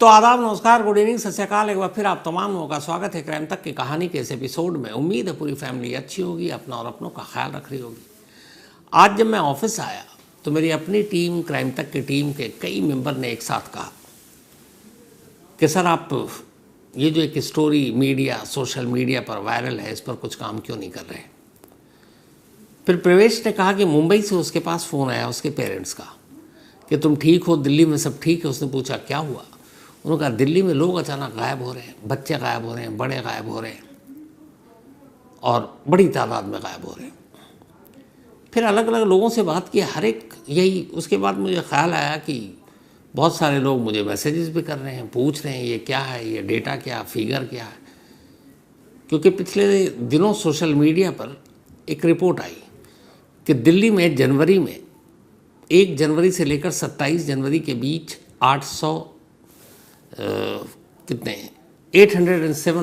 तो आदाब, नमस्कार, गुड इवनिंग, सत श्री अकाल। एक बार फिर आप तमाम लोगों का स्वागत है क्राइम तक की कहानी के इस एपिसोड में। उम्मीद है पूरी फैमिली अच्छी होगी, अपना और अपनों का ख्याल रख रही होगी। आज जब मैं ऑफिस आया तो मेरी अपनी टीम, क्राइम तक की टीम के कई मेंबर ने एक साथ कहा कि सर आप ये जो एक स्टोरी मीडिया, सोशल मीडिया पर वायरल है, इस पर कुछ काम क्यों नहीं कर रहे। फिर प्रवेश ने कहा कि मुंबई से उसके पास फ़ोन आया उसके पेरेंट्स का कि तुम ठीक हो, दिल्ली में सब ठीक है। उसने पूछा क्या हुआ। उन्होंने कहा दिल्ली में लोग अचानक गायब हो रहे हैं, बच्चे गायब हो रहे हैं, बड़े गायब हो रहे हैं और बड़ी तादाद में गायब हो रहे हैं। फिर अलग अलग लोगों से बात की, हर एक यही। उसके बाद मुझे ख्याल आया कि बहुत सारे लोग मुझे मैसेजेस भी कर रहे हैं, पूछ रहे हैं ये क्या है, ये डेटा क्या, फिगर क्या है। क्योंकि पिछले दिनों सोशल मीडिया पर एक रिपोर्ट आई कि दिल्ली में जनवरी में 1 जनवरी से लेकर 27 जनवरी के बीच 807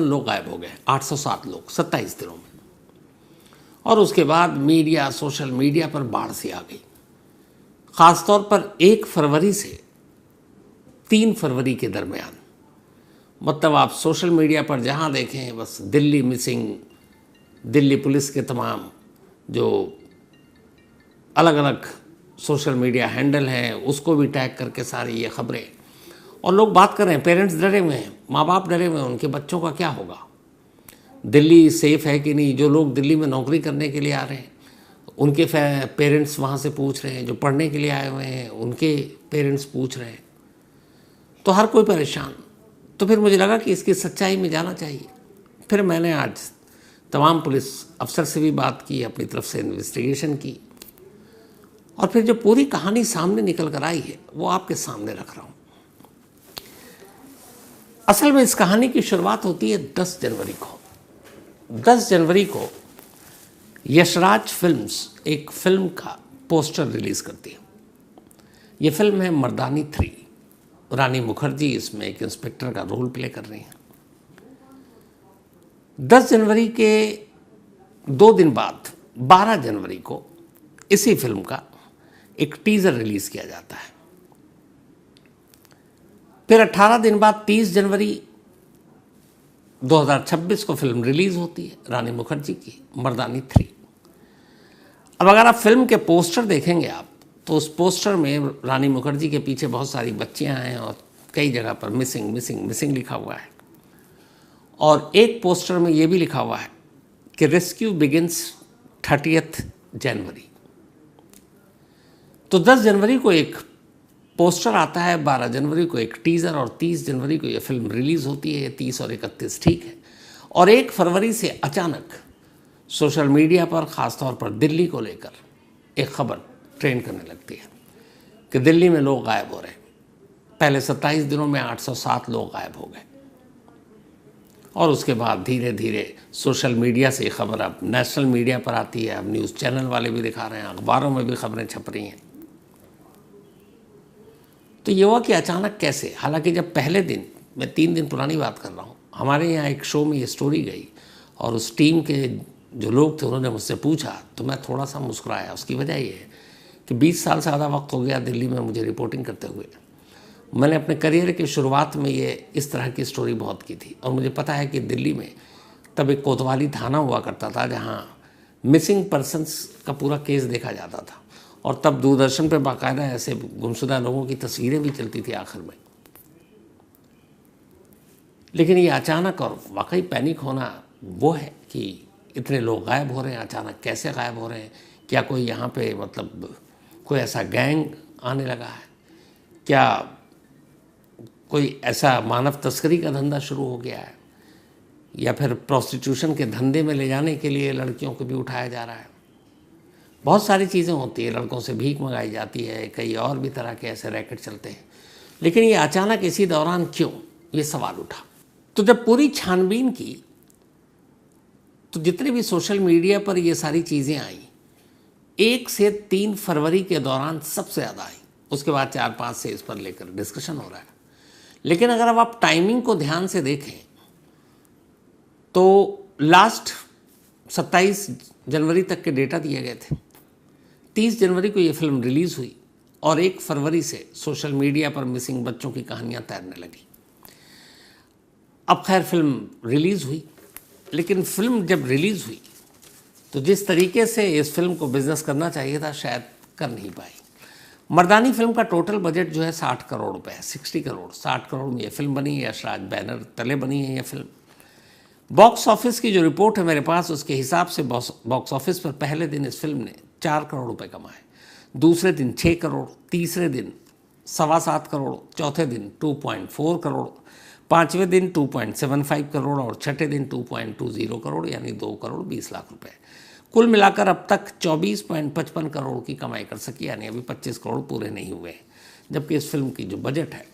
लोग गायब हो गए। 807 लोग 27 दिनों में। और उसके बाद मीडिया, सोशल मीडिया पर बाढ़ सी आ गई। ख़ासतौर पर 1 फरवरी से 3 फरवरी के दरमियान, मतलब आप सोशल मीडिया पर जहाँ देखें बस दिल्ली मिसिंग, दिल्ली पुलिस के तमाम जो अलग अलग सोशल मीडिया हैंडल हैं उसको भी टैग करके सारी ये खबरें। और लोग बात कर रहे हैं, पेरेंट्स डरे हुए हैं, माँ बाप डरे हुए हैं, उनके बच्चों का क्या होगा, दिल्ली सेफ़ है कि नहीं। जो लोग दिल्ली में नौकरी करने के लिए आ रहे हैं उनके पेरेंट्स वहाँ से पूछ रहे हैं, जो पढ़ने के लिए आए हुए हैं उनके पेरेंट्स पूछ रहे हैं। तो हर कोई परेशान। तो फिर मुझे लगा कि इसकी सच्चाई में जाना चाहिए। फिर मैंने आज तमाम पुलिस अफसर से भी बात की, अपनी तरफ से इन्वेस्टिगेशन की और फिर जो पूरी कहानी सामने निकल कर आई है वो आपके सामने रख रहा हूँ। असल में इस कहानी की शुरुआत होती है 10 जनवरी को। 10 जनवरी को यशराज फिल्म्स एक फिल्म का पोस्टर रिलीज़ करती है। ये फिल्म है मर्दानी 3। रानी मुखर्जी इसमें एक इंस्पेक्टर का रोल प्ले कर रही हैं। 10 जनवरी के 2 दिन बाद 12 जनवरी को इसी फिल्म का एक टीज़र रिलीज़ किया जाता है। फिर 18 दिन बाद 30 जनवरी 2026 को फिल्म रिलीज़ होती है रानी मुखर्जी की मर्दानी 3। अब अगर आप फिल्म के पोस्टर देखेंगे आप तो उस पोस्टर में रानी मुखर्जी के पीछे बहुत सारी बच्चियां हैं और कई जगह पर मिसिंग मिसिंग मिसिंग लिखा हुआ है। और एक पोस्टर में ये भी लिखा हुआ है कि रेस्क्यू बिगिंस 30 जनवरी। तो 10 जनवरी को एक पोस्टर आता है, 12 जनवरी को एक टीज़र और 30 जनवरी को यह फिल्म रिलीज़ होती है। 30 और 31 ठीक है। और 1 फरवरी से अचानक सोशल मीडिया पर, ख़ासतौर पर दिल्ली को लेकर एक खबर ट्रेंड करने लगती है कि दिल्ली में लोग गायब हो रहे हैं। पहले 27 दिनों में 807 लोग गायब हो गए और उसके बाद धीरे धीरे सोशल मीडिया से खबर अब नेशनल मीडिया पर आती है। अब न्यूज़ चैनल वाले भी दिखा रहे हैं, अखबारों में भी खबरें छप रही हैं। तो ये हुआ कि अचानक कैसे, हालांकि जब पहले दिन, मैं 3 दिन पुरानी बात कर रहा हूँ, हमारे यहाँ एक शो में ये स्टोरी गई और उस टीम के जो लोग थे उन्होंने मुझसे पूछा तो मैं थोड़ा सा मुस्कुराया। उसकी वजह ये है कि 20 साल से ज़्यादा वक्त हो गया दिल्ली में मुझे रिपोर्टिंग करते हुए। मैंने अपने करियर की शुरुआत में ये इस तरह की स्टोरी बहुत की थी और मुझे पता है कि दिल्ली में तब एक कोतवाली थाना हुआ करता था जहाँ मिसिंग पर्सनस का पूरा केस देखा जाता था। और तब दूरदर्शन पे बाकायदा ऐसे गुमशुदा लोगों की तस्वीरें भी चलती थी आखिर में। लेकिन ये अचानक और वाकई पैनिक होना वो है कि इतने लोग गायब हो रहे हैं, अचानक कैसे गायब हो रहे हैं। क्या कोई यहाँ पे मतलब कोई ऐसा गैंग आने लगा है, क्या कोई ऐसा मानव तस्करी का धंधा शुरू हो गया है, या फिर प्रोस्टिट्यूशन के धंधे में ले जाने के लिए लड़कियों को भी उठाया जा रहा है। बहुत सारी चीज़ें होती है, लड़कों से भीख मंगाई जाती है, कई और भी तरह के ऐसे रैकेट चलते हैं। लेकिन ये अचानक इसी दौरान क्यों, ये सवाल उठा। तो जब पूरी छानबीन की तो जितने भी सोशल मीडिया पर ये सारी चीज़ें आई, 1 से 3 फरवरी के दौरान सबसे ज़्यादा आई। उसके बाद 4-5 से इस पर लेकर डिस्कशन हो रहा है। लेकिन अगर अब आप टाइमिंग को ध्यान से देखें तो लास्ट 27 जनवरी तक के डेटा दिए गए थे। 30 जनवरी को ये फिल्म रिलीज़ हुई और 1 फरवरी से सोशल मीडिया पर मिसिंग बच्चों की कहानियां तैरने लगी। अब खैर फिल्म रिलीज़ हुई, लेकिन फिल्म जब रिलीज़ हुई तो जिस तरीके से इस फिल्म को बिजनेस करना चाहिए था शायद कर नहीं पाई। मर्दानी फिल्म का टोटल बजट जो है 60 करोड़ रुपए है, 60 करोड़, 60 करोड़ में ये फिल्म बनी है। यशराज बैनर तले बनी है ये फिल्म। बॉक्स ऑफिस की जो रिपोर्ट है मेरे पास, उसके हिसाब से बॉक्स ऑफिस पर पहले दिन इस फिल्म ने 4 करोड़ रुपए कमाए, दूसरे दिन 6 करोड़, तीसरे दिन 7.25 करोड़, चौथे दिन 2.4 करोड़, पाँचवें दिन 2.75 करोड़ और छठे दिन 2.20 करोड़, यानी 2 करोड़ 20 लाख रुपए। कुल मिलाकर अब तक 24.55 करोड़ की कमाई कर सकी, यानी अभी 25 करोड़ पूरे नहीं हुए, जबकि इस फिल्म की जो बजट है,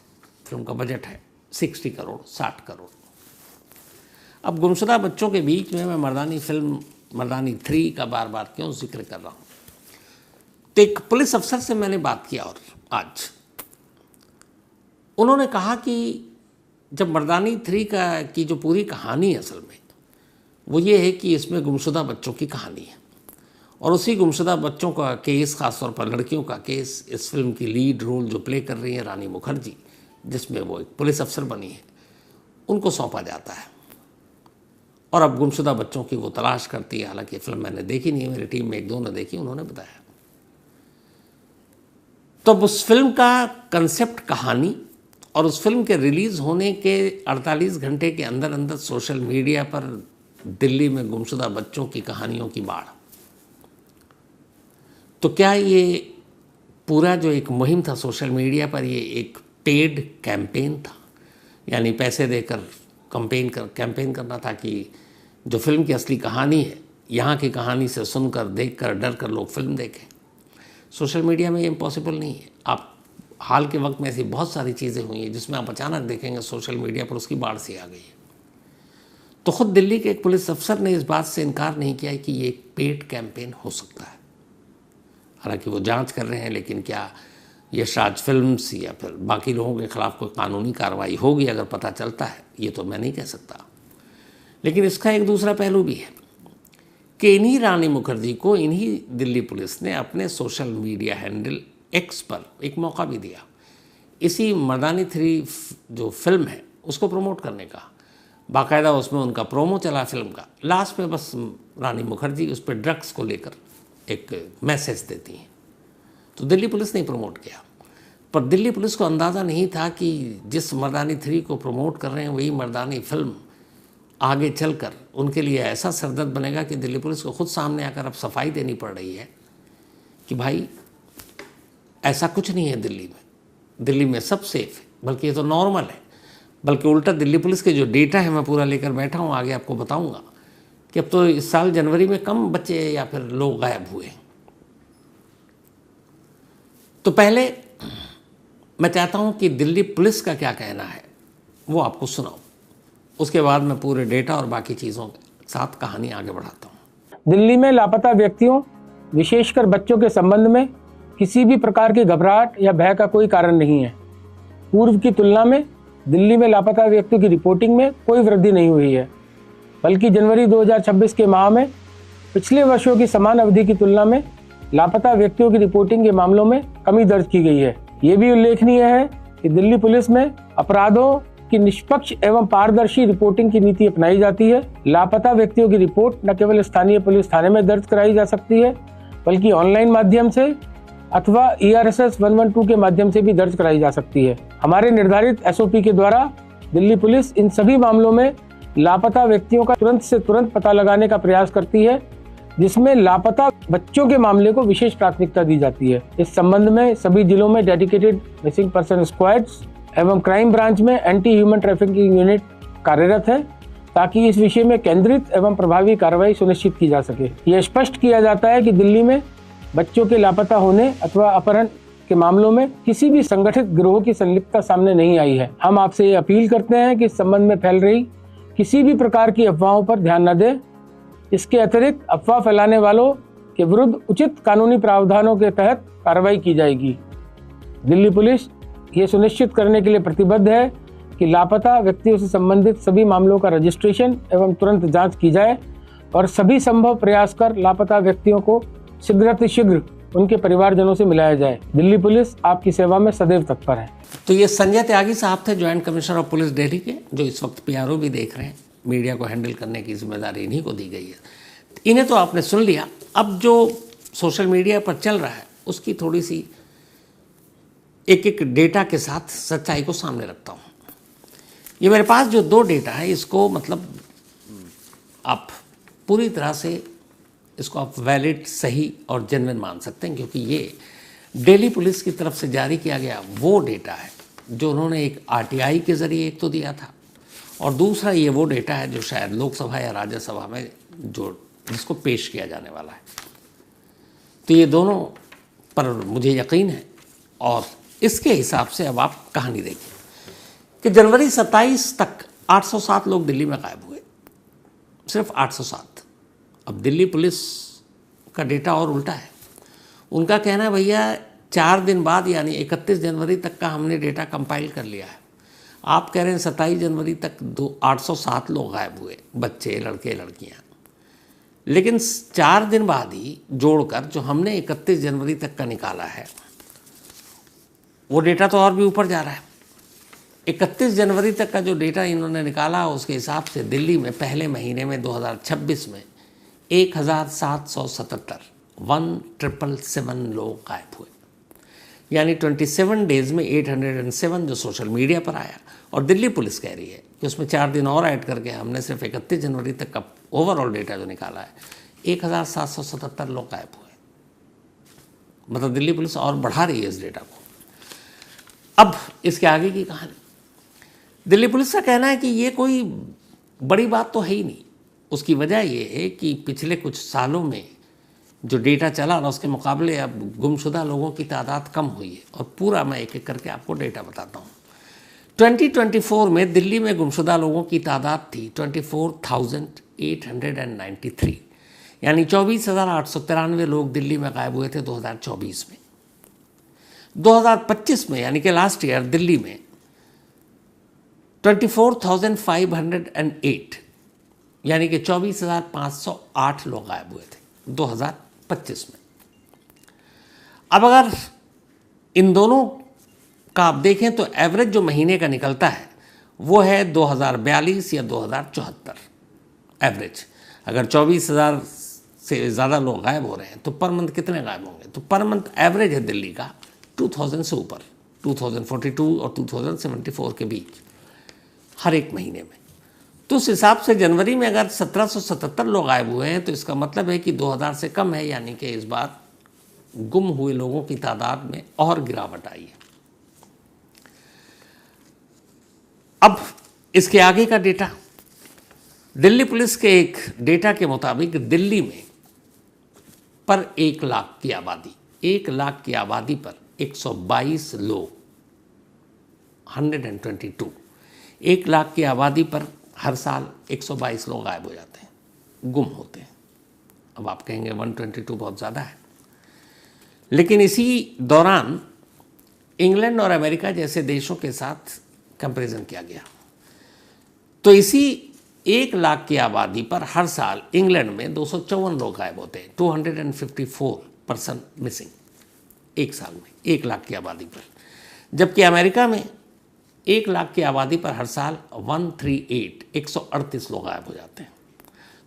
फिल्म का बजट है 60 करोड़, 60 करोड़। अब गुमशुदा बच्चों के बीच में मैं मर्दानी फिल्म मर्दानी 3 का बार बार क्यों जिक्र कर रहा हूँ, तो एक पुलिस अफसर से मैंने बात किया और आज उन्होंने कहा कि जब मर्दानी 3 की जो पूरी कहानी है असल में वो ये है कि इसमें गुमशुदा बच्चों की कहानी है और उसी गुमशुदा बच्चों का केस, ख़ासतौर पर लड़कियों का केस, इस फिल्म की लीड रोल जो प्ले कर रही हैं रानी मुखर्जी, जिसमें वो एक पुलिस अफसर बनी है, उनको सौंपा जाता है और अब गुमशुदा बच्चों की वो तलाश करती है। हालांकि फिल्म मैंने देखी नहीं है, मेरी टीम में एक दो ने देखी, उन्होंने बताया। तो अब उस फिल्म का कंसेप्ट, कहानी और उस फिल्म के रिलीज़ होने के 48 घंटे के अंदर अंदर सोशल मीडिया पर दिल्ली में गुमशुदा बच्चों की कहानियों की बाढ़। तो क्या ये पूरा जो एक मुहिम था सोशल मीडिया पर, ये एक पेड कैंपेन था, यानी पैसे देकर कैंपेन करना था कि जो फिल्म की असली कहानी है, यहाँ की कहानी से सुनकर, देखकर, डर कर लोग फिल्म देखें। सोशल मीडिया में ये इम्पॉसिबल नहीं है। आप हाल के वक्त में ऐसी बहुत सारी चीज़ें हुई हैं जिसमें आप अचानक देखेंगे सोशल मीडिया पर उसकी बाढ़ सी आ गई है। तो खुद दिल्ली के एक पुलिस अफसर ने इस बात से इनकार नहीं किया कि ये एक पेड कैंपेन हो सकता है। हालांकि वो जांच कर रहे हैं, लेकिन क्या यशराज फिल्म्स या फिर बाकी लोगों के खिलाफ कोई कानूनी कार्रवाई होगी अगर पता चलता है, ये तो मैं नहीं कह सकता। लेकिन इसका एक दूसरा पहलू भी है कि इन्हीं रानी मुखर्जी को इन्हीं दिल्ली पुलिस ने अपने सोशल मीडिया हैंडल एक्स पर एक मौका भी दिया, इसी मर्दानी 3 जो फिल्म है उसको प्रमोट करने का। बाकायदा उसमें उनका प्रोमो चला फिल्म का। लास्ट में बस रानी मुखर्जी उस पर ड्रग्स को लेकर एक मैसेज देती हैं, तो दिल्ली पुलिस ने प्रमोट किया। पर दिल्ली पुलिस को अंदाज़ा नहीं था कि जिस मर्दानी 3 को प्रमोट कर रहे हैं वही मर्दानी फिल्म आगे चलकर उनके लिए ऐसा सरदर्द बनेगा कि दिल्ली पुलिस को खुद सामने आकर अब सफाई देनी पड़ रही है कि भाई ऐसा कुछ नहीं है दिल्ली में सब सेफ है, बल्कि ये तो नॉर्मल है। बल्कि उल्टा दिल्ली पुलिस के जो डेटा है मैं पूरा लेकर बैठा हूँ, आगे आपको बताऊँगा कि अब तो इस साल जनवरी में कम बच्चे या फिर लोग गायब हुए। तो पहले मैं चाहता हूँ कि दिल्ली पुलिस का क्या कहना है वो आपको सुनाऊँ, उसके बाद मैं पूरे डेटा और बाकी चीज़ों के साथ कहानी आगे बढ़ाता हूँ। दिल्ली में लापता व्यक्तियों, विशेषकर बच्चों के संबंध में किसी भी प्रकार की घबराहट या भय का कोई कारण नहीं है। पूर्व की तुलना में दिल्ली में लापता व्यक्तियों की रिपोर्टिंग में कोई वृद्धि नहीं हुई है, बल्कि जनवरी 2026 के माह में पिछले वर्षों की समान अवधि की तुलना में लापता व्यक्तियों की रिपोर्टिंग के मामलों में कमी दर्ज की गई है। ये भी उल्लेखनीय है कि दिल्ली पुलिस में अपराधों की निष्पक्ष एवं पारदर्शी रिपोर्टिंग की नीति अपनाई जाती है। लापता व्यक्तियों की रिपोर्ट न केवल स्थानीय पुलिस थाने में दर्ज कराई जा सकती है, बल्कि ऑनलाइन माध्यम से अथवा ERSS 112 के माध्यम से भी दर्ज कराई जा सकती है। हमारे निर्धारित SOP के द्वारा दिल्ली पुलिस इन सभी मामलों में लापता व्यक्तियों का तुरंत से तुरंत पता लगाने का प्रयास करती है, जिसमें लापता बच्चों के मामले को विशेष प्राथमिकता दी जाती है। इस संबंध में सभी जिलों में डेडिकेटेड मिसिंग पर्सन स्क्वाड्स एवं क्राइम ब्रांच में एंटी ह्यूमन ट्रैफिकिंग यूनिट कार्यरत है, ताकि इस विषय में केंद्रित एवं प्रभावी कार्रवाई सुनिश्चित की जा सके। यह स्पष्ट किया जाता है कि दिल्ली में बच्चों के लापता होने अथवा अपहरण के मामलों में किसी भी संगठित गिरोह की संलिप्तता सामने नहीं आई है। हम आपसे ये अपील करते हैं कि इस संबंध में फैल रही किसी भी प्रकार की अफवाहों पर ध्यान न दें। इसके अतिरिक्त अफवाह फैलाने वालों के विरुद्ध उचित कानूनी प्रावधानों के तहत कार्रवाई की जाएगी। दिल्ली पुलिस ये सुनिश्चित करने के लिए प्रतिबद्ध है कि लापता व्यक्तियों से संबंधित सभी मामलों का रजिस्ट्रेशन एवं तुरंत जांच की जाए और सभी संभव प्रयास कर लापता व्यक्तियों को शीघ्रातिशीघ्र उनके परिवारजनों से मिलाया जाए। दिल्ली पुलिस आपकी सेवा में सदैव तत्पर है। तो ये संजय त्यागी साहब थे, joint commissioner of police Delhi के, जो इस वक्त पीआरओ भी देख रहे हैं। मीडिया को हैंडल करने की जिम्मेदारी इन्हीं को दी गई है। इन्हें तो आपने सुन लिया। अब जो सोशल मीडिया पर चल रहा है उसकी थोड़ी सी एक एक डेटा के साथ सच्चाई को सामने रखता हूँ। ये मेरे पास जो 2 डेटा है, इसको मतलब आप पूरी तरह से इसको आप वैलिड, सही और जेन्युइन मान सकते हैं, क्योंकि ये दिल्ली पुलिस की तरफ से जारी किया गया वो डेटा है जो उन्होंने एक आरटीआई के ज़रिए एक तो दिया था, और दूसरा ये वो डेटा है जो शायद लोकसभा या राज्यसभा में जिसको पेश किया जाने वाला है। तो ये दोनों पर मुझे यकीन है, और इसके हिसाब से अब आप कहानी देखिए कि जनवरी 27 तक 807 लोग दिल्ली में गायब हुए, सिर्फ 807। अब दिल्ली पुलिस का डेटा और उल्टा है। उनका कहना है भैया 4 दिन बाद यानी 31 जनवरी तक का हमने डेटा कंपाइल कर लिया है। आप कह रहे हैं 27 जनवरी तक 807 लोग गायब हुए, बच्चे, लड़के, लड़कियां। लेकिन 4 दिन बाद ही जोड़कर जो हमने 31 जनवरी तक का निकाला है वो डेटा तो और भी ऊपर जा रहा है। 31 जनवरी तक का जो डेटा इन्होंने निकाला उसके हिसाब से दिल्ली में पहले महीने में 2026 में 1777 लोग गायब हुए, यानी 27 डेज में 807 जो सोशल मीडिया पर आया। और दिल्ली पुलिस कह रही है कि उसमें 4 दिन और ऐड करके हमने सिर्फ 31 जनवरी तक का ओवरऑल डेटा जो निकाला है 1777 लोग गायब हुए। मतलब दिल्ली पुलिस और बढ़ा रही है इस डेटा को। अब इसके आगे की कहानी, दिल्ली पुलिस का कहना है कि ये कोई बड़ी बात तो है ही नहीं। उसकी वजह ये है कि पिछले कुछ सालों में जो डेटा चला ना उसके मुकाबले अब गुमशुदा लोगों की तादाद कम हुई है। और पूरा मैं एक एक करके आपको डेटा बताता हूँ। 2024 में दिल्ली में गुमशुदा लोगों की तादाद थी 24,893, यानी 24,893 लोग दिल्ली में गायब हुए थे 2024 में। 2025 में यानी कि लास्ट ईयर दिल्ली में 24,508 यानी कि 24,508 लोग गायब हुए थे 2025 में। अब अगर इन दोनों का आप देखें तो एवरेज जो महीने का निकलता है वो है 2042 या 2074 एवरेज। अगर 24,000 से ज़्यादा लोग गायब हो रहे हैं तो पर मंथ कितने गायब होंगे? तो पर मंथ एवरेज है दिल्ली का 2000 से ऊपर, 2042 और 2074 के बीच हर एक महीने में। तो उस हिसाब से जनवरी में अगर 1777 लोग गायब हुए हैं तो इसका मतलब है कि 2000 से कम है, यानी कि इस बार गुम हुए लोगों की तादाद में और गिरावट आई है। अब इसके आगे का डेटा, दिल्ली पुलिस के एक डेटा के मुताबिक दिल्ली में पर 1 लाख की आबादी, 1 लाख की आबादी पर 122 लोग, 122, 1 लाख की आबादी पर हर साल 122 लोग गायब हो जाते हैं, गुम होते हैं। अब आप कहेंगे 122 बहुत ज़्यादा है, लेकिन इसी दौरान इंग्लैंड और अमेरिका जैसे देशों के साथ कंपैरिजन किया गया तो इसी 1 लाख की आबादी पर हर साल इंग्लैंड में 254 लोग गायब होते हैं, 254 पर्सन मिसिंग एक साल में 1 लाख की आबादी पर। जबकि अमेरिका में 1 लाख की आबादी पर हर साल 138 लोग गायब हो जाते हैं।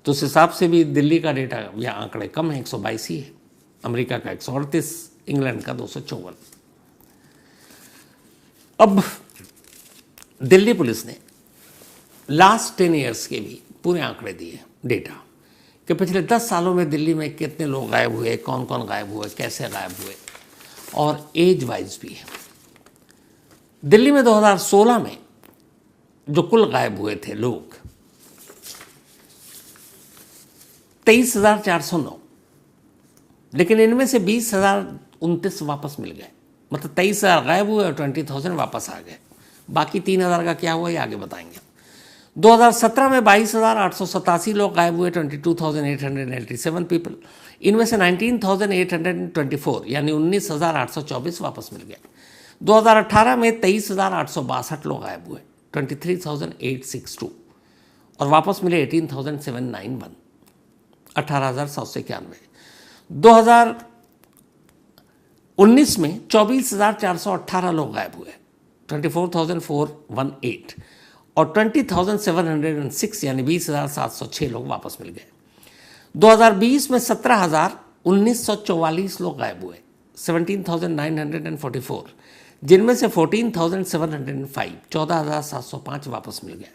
तो उस हिसाब से भी दिल्ली का डेटा या आंकड़े कम है, 122 ही है, अमेरिका का 138, इंग्लैंड का 254। अब दिल्ली पुलिस ने लास्ट 10 ईयर्स के भी पूरे आंकड़े दिए, डेटा कि पिछले 10 सालों में दिल्ली में कितने लोग गायब हुए, कौन कौन गायब हुए, कैसे गायब हुए, और एज वाइज भी है। दिल्ली में 2016 में जो कुल गायब हुए थे लोग 23,409, लेकिन इनमें से 20,029 वापस मिल गए। मतलब 23,000 गायब हुए और 20,000 वापस आ गए। बाकी 3,000 का क्या हुआ ये आगे बताएंगे। 2017 में 22,887 लोग गायब हुए, 22,887 पीपल। इनमें से 19,824 यानी 19,824 वापस मिल गए। 2018 में 23,862 लोग गायब हुए, 23,862, और वापस मिले 18,791, 18,791। 2019 में 24,418 लोग गायब हुए, 24,418 और 20,706 यानी 20,706 लोग वापस मिल गए। 2020 में 17,1944 लोग गायब हुए, 17,944, जिनमें से 14,705 14,705 वापस मिल गए।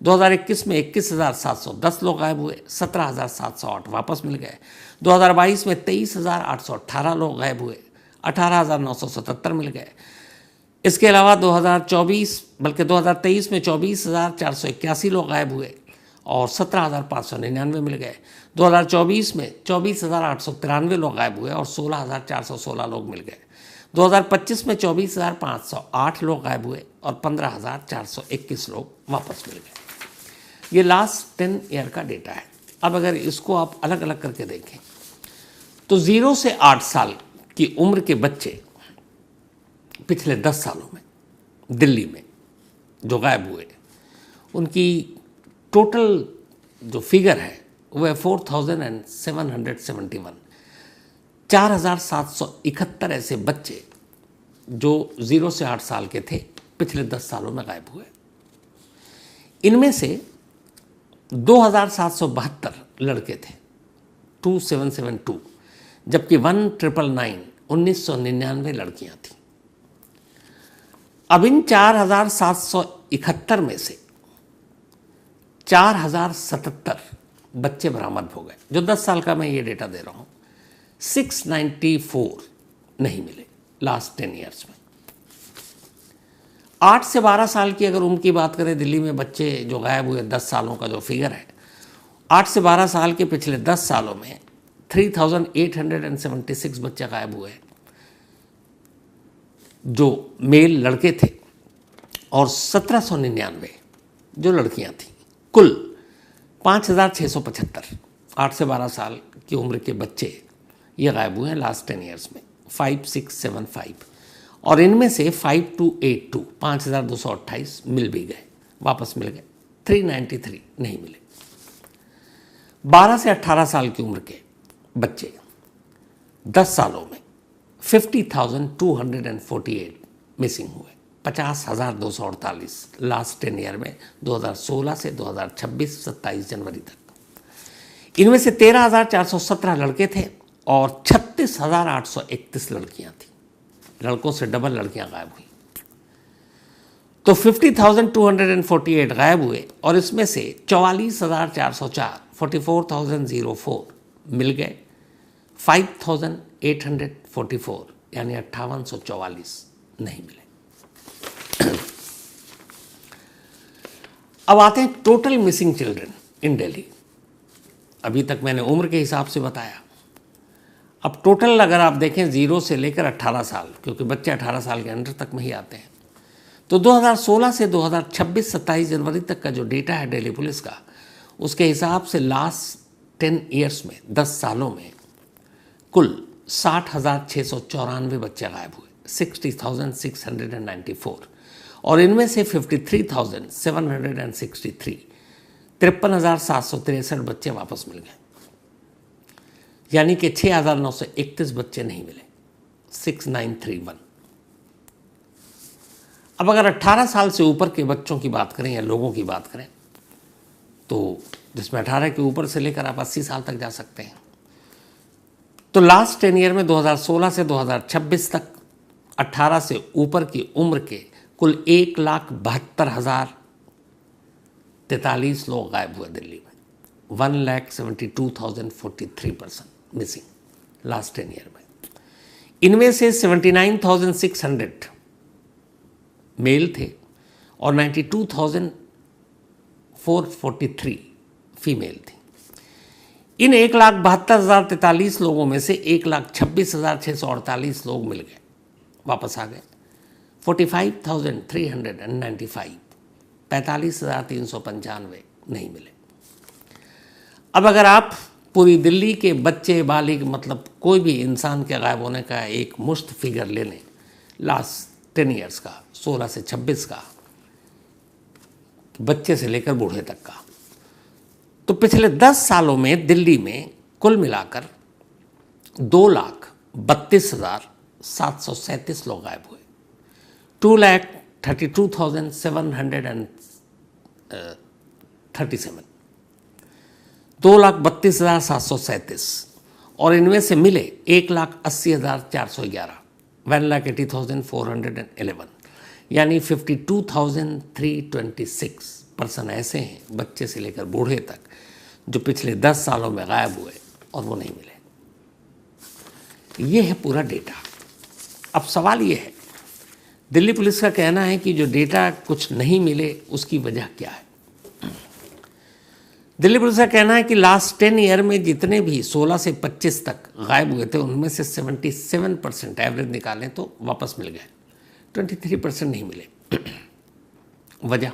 2021 में 21,710 लोग गायब हुए, 17,708 वापस मिल गए। 2022 में 23,818 लोग गायब हुए, 18,977 मिल गए। इसके अलावा 2023 में 24,481 लोग गायब हुए और 17,599 मिल गए। 2024 में 24,893 लोग गायब हुए और 16,416 लोग मिल गए। 2025 में 24,508 लोग गायब हुए और 15,421 लोग वापस मिल गए। ये लास्ट 10 ईयर का डेटा है। अब अगर इसको आप अलग अलग करके देखें तो 0 से 8 साल की उम्र के बच्चे पिछले 10 सालों में दिल्ली में जो गायब हुए, उनकी टोटल जो फिगर है वो है 4,771। 4,771 ऐसे बच्चे जो 0 से 8 साल के थे पिछले 10 सालों में गायब हुए। इनमें से 2,772 लड़के थे, 2772, जबकि 1999 लड़कियां थीं। अब इन 4,771 में से 4,077 बच्चे बरामद हो गए। जो 10 साल का मैं ये डेटा दे रहा हूं, 694 नहीं मिले लास्ट 10 ईयर्स में। 8 से 12 साल की अगर उम्र की बात करें, दिल्ली में बच्चे जो गायब हुए 10 सालों का जो फिगर है, 8 से 12 साल के पिछले 10 सालों में 3,876 बच्चे गायब हुए जो मेल लड़के थे और 1,799 जो लड़कियां थीं। कुल 5,675 8 से 12 साल की उम्र के बच्चे ये गायब हुए हैं लास्ट 10 ईयर्स में, 5,675, और इनमें से 5,282 5,228 मिल भी गए, वापस मिल गए। 393 नहीं मिले। 12 से 18 साल की उम्र के बच्चे 10 सालों में 50,248 मिसिंग हुए, 50,248 लास्ट 10 ईयर में, 2016 से 2026 27 जनवरी तक। इनमें से 13,417 लड़के थे और 36,831 लड़कियां थीं। लड़कों से डबल लड़कियां गायब हुई। तो 50,248 गायब हुए और इसमें से 44,404 44,004 मिल गए। 5,844 यानी 5844 नहीं मिले। अब आते हैं total missing children in Delhi. अभी तक मैंने उम्र के हिसाब से बताया। अब टोटल अगर आप देखें 0 से लेकर 18 साल, क्योंकि बच्चे 18 साल के अंडर तक में ही आते हैं, तो 2016 से 2026 27 जनवरी तक का जो डेटा है दिल्ली पुलिस का, उसके हिसाब से लास्ट 10 ईयर्स में 10 सालों में कुल 60,694 बच्चे गायब हुए, 60,694, और इनमें से 53,763 53,763 बच्चे वापस मिल गए, यानी कि 6,931 बच्चे नहीं मिले, 6,931। अब अगर 18 साल से ऊपर के बच्चों की बात करें या लोगों की बात करें, तो जिसमें 18 के ऊपर से लेकर आप 80 साल तक जा सकते हैं, तो लास्ट 10 ईयर में 2016 से 2026 तक 18 से ऊपर की उम्र के कुल 1,72,043 लोग गायब हुए दिल्ली में। 1,72,043 पर्सन मिसिंग लास्ट 10 ईयर में। इनमें से 79,600 मेल थे और 92,443 फीमेल थी। इन 1,72,043 लोगों में से 1,26,648 लोग मिल गए, वापस आ गए। 45,395 45,395 नहीं मिले। अब अगर आप पूरी दिल्ली के बच्चे बालिग, मतलब कोई भी इंसान के गायब होने का एक मुश्त फिगर ले लें लास्ट 10 ईयर्स का, 16 से 26 का, बच्चे से लेकर बूढ़े तक का, तो पिछले 10 सालों में दिल्ली में कुल मिलाकर 2,32,737 लोग गायब हुए। 32,737, 2,32,737 और इनमें से मिले 1,80,411, 1,80,411, यानी 52,326 पर्सन ऐसे हैं बच्चे से लेकर बूढ़े तक जो पिछले 10 सालों में गायब हुए और वो नहीं मिले। ये है पूरा डेटा। अब सवाल ये है, दिल्ली पुलिस का कहना है कि जो डेटा कुछ नहीं मिले उसकी वजह क्या है। दिल्ली पुलिस का कहना है कि लास्ट 10 ईयर में जितने भी 16 से 25 तक गायब हुए थे उनमें से 77% एवरेज निकालें तो वापस मिल गए, 23% नहीं मिले। वजह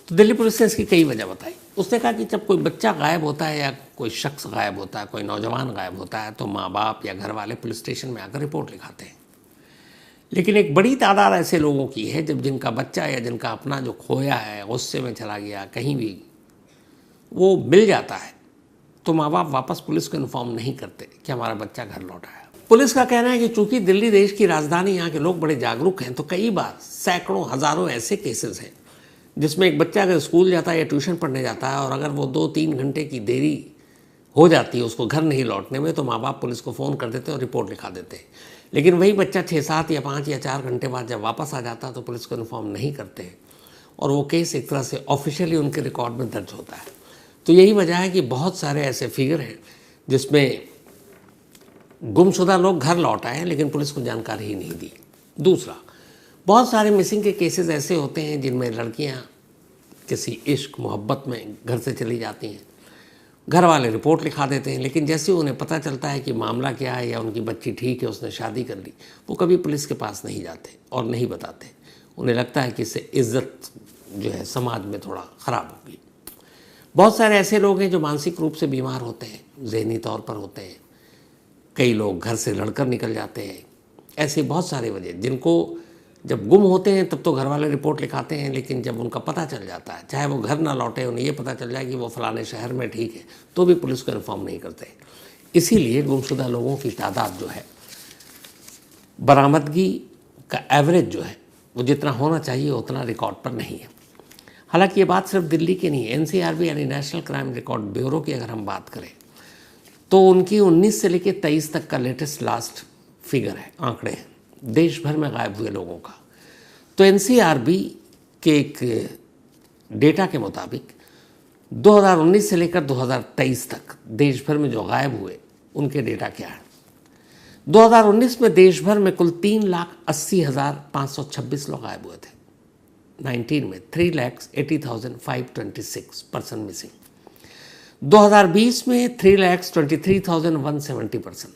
तो दिल्ली पुलिस ने इसकी कई वजह बताई। उसने कहा कि जब कोई बच्चा गायब होता है या कोई शख्स गायब होता है, कोई नौजवान गायब होता है तो माँ बाप या घर वाले पुलिस स्टेशन में आकर रिपोर्ट लिखाते हैं। लेकिन एक बड़ी तादाद ऐसे लोगों की है जब जिनका बच्चा या जिनका अपना जो खोया है, गुस्से में चला गया, कहीं भी वो मिल जाता है तो माँ बाप वापस पुलिस को इन्फॉर्म नहीं करते कि हमारा बच्चा घर लौटा है। पुलिस का कहना है कि चूंकि दिल्ली देश की राजधानी, यहाँ के लोग बड़े जागरूक हैं तो कई बार सैकड़ों हज़ारों ऐसे केसेस हैं जिसमें एक बच्चा अगर स्कूल जाता है या ट्यूशन पढ़ने जाता है और अगर वो 2-3 घंटे की देरी हो जाती है उसको घर नहीं लौटने में तो माँ बाप पुलिस को फ़ोन कर देते हैं और रिपोर्ट लिखा देते हैं। लेकिन वही बच्चा 6-7 या 5 या 4 घंटे बाद जब वापस आ जाता है तो पुलिस को इन्फॉर्म नहीं करते हैं और वो केस एक तरह से ऑफिशियली उनके रिकॉर्ड में दर्ज होता है। तो यही वजह है कि बहुत सारे ऐसे फिगर हैं जिसमें गुमशुदा लोग घर लौट आए लेकिन पुलिस को जानकारी ही नहीं दी। दूसरा, बहुत सारे मिसिंग के केसेस ऐसे होते हैं जिनमें लड़कियां किसी इश्क मोहब्बत में घर से चली जाती हैं, घर वाले रिपोर्ट लिखा देते हैं लेकिन जैसे उन्हें पता चलता है कि मामला क्या है या उनकी बच्ची ठीक है, उसने शादी कर ली, वो कभी पुलिस के पास नहीं जाते और नहीं बताते। उन्हें लगता है कि इससे इज्जत जो है समाज में थोड़ा ख़राब होगी। बहुत सारे ऐसे लोग हैं जो मानसिक रूप से बीमार होते हैं, जहनी तौर पर होते हैं, कई लोग घर से लड़कर निकल जाते हैं। ऐसे बहुत सारे वजह जिनको जब गुम होते हैं तब तो घर वाले रिपोर्ट लिखाते हैं लेकिन जब उनका पता चल जाता है, चाहे वो घर ना लौटे, उन्हें ये पता चल जाए कि वो फलाने शहर में ठीक है, तो भी पुलिस को इन्फॉर्म नहीं करते। इसीलिए गुमशुदा लोगों की तादाद जो है, बरामदगी का एवरेज जो है वो जितना होना चाहिए उतना रिकॉर्ड पर नहीं है। हालांकि ये बात सिर्फ दिल्ली की नहीं है। NCRB यानी नेशनल क्राइम रिकॉर्ड ब्यूरो की अगर हम बात करें तो उनकी 19 से लेकर 23 तक का लेटेस्ट लास्ट फिगर है, आंकड़े हैं देश भर में गायब हुए लोगों का। तो NCRB के एक डेटा के मुताबिक 2019 से लेकर 2023 तक देश भर में जो गायब हुए उनके डेटा क्या है। 2019 में देश भर में कुल 3,80,526 लोग गायब हुए थे। 19 में 3,80,526 पर्सन मिसिंग। 2020 में 3,23,170 पर्सन,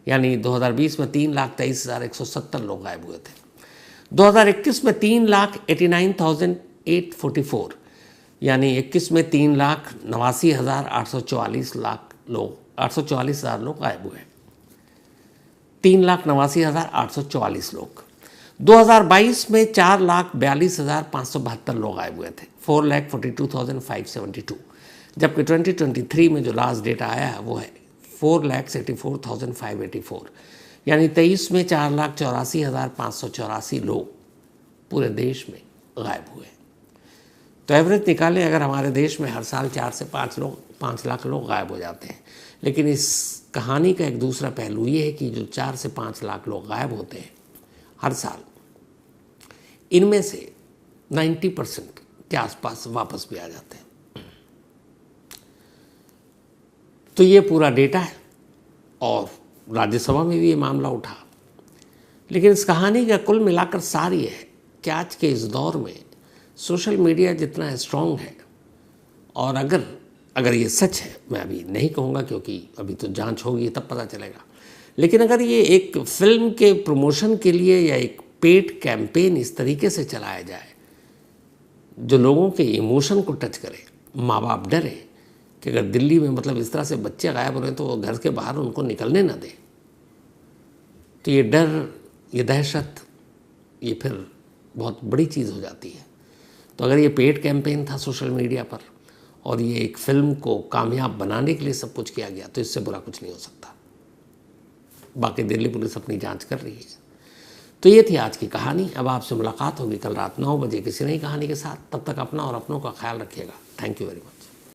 यानी 2020 में 3,23,170 लोग गायब हुए थे। 2021 में 3,89,844, यानी 21 में 3,89,844 लोग 844,000 लोग गायब हुए। 3,89,844 लोग। 2022 में 4,42,572 लोग गायब हुए थे, 4,42,572, जबकि 2023 में जो लास्ट डेटा आया है वो है 4,84,584, यानी 23 में 4,84,584 लोग पूरे देश में गायब हुए। तो एवरेज निकालें, अगर हमारे देश में हर साल 4 से 5 लाख लोग गायब हो जाते हैं, लेकिन इस कहानी का एक दूसरा पहलू ये है कि जो 4 से 5 लाख लोग गायब होते हैं हर साल, इनमें से 90% के आसपास वापस भी आ जाते हैं। तो ये पूरा डेटा है और राज्यसभा में भी ये मामला उठा। लेकिन इस कहानी का कुल मिलाकर सार ये है कि आज के इस दौर में सोशल मीडिया जितना स्ट्रॉन्ग है, और अगर ये सच है, मैं अभी नहीं कहूँगा क्योंकि अभी तो जांच होगी तब पता चलेगा, लेकिन अगर ये एक फिल्म के प्रमोशन के लिए या एक पेड कैंपेन इस तरीके से चलाया जाए जो लोगों के इमोशन को टच करे, माँ बाप डरे कि अगर दिल्ली में मतलब इस तरह से बच्चे गायब हो रहे हैं तो वो घर के बाहर उनको निकलने ना दे, तो ये डर, ये दहशत, ये फिर बहुत बड़ी चीज़ हो जाती है। तो अगर ये पेड कैंपेन था सोशल मीडिया पर और ये एक फिल्म को कामयाब बनाने के लिए सब कुछ किया गया, तो इससे बुरा कुछ नहीं हो सकता। बाकी दिल्ली पुलिस अपनी जांच कर रही है। तो ये थी आज की कहानी। अब आपसे मुलाकात होगी कल रात 9 बजे किसी नई कहानी के साथ। तब तक अपना और अपनों का ख्याल रखिएगा। Thank you very much.